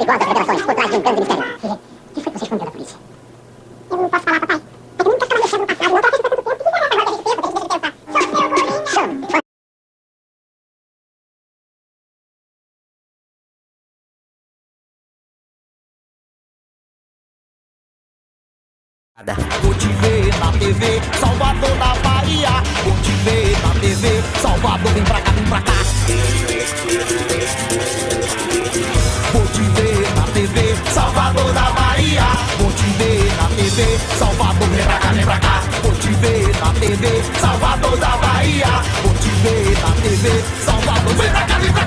perigosas revelações por trás de um grande mistério. Filha, o que foi que você escondeu da polícia? Eu não posso falar, papai. É que nunca estava mexendo no passado. Não tá fazendo tanto tempo. O que agora desse tempo? Tem que pensar. Sou seu guri. Chame. Vou te ver na TV, Salvador da Bahia. Vou te ver na TV, Salvador, vem pra cá, vem pra cá. Vou te ver na TV, Salvador da Bahia. Vou te ver na TV, Salvador, vem pra cá, vem pra cá. Vou te ver na TV, Salvador da Bahia. Vou te ver na TV, Salvador, vem pra cá, vem pra cá.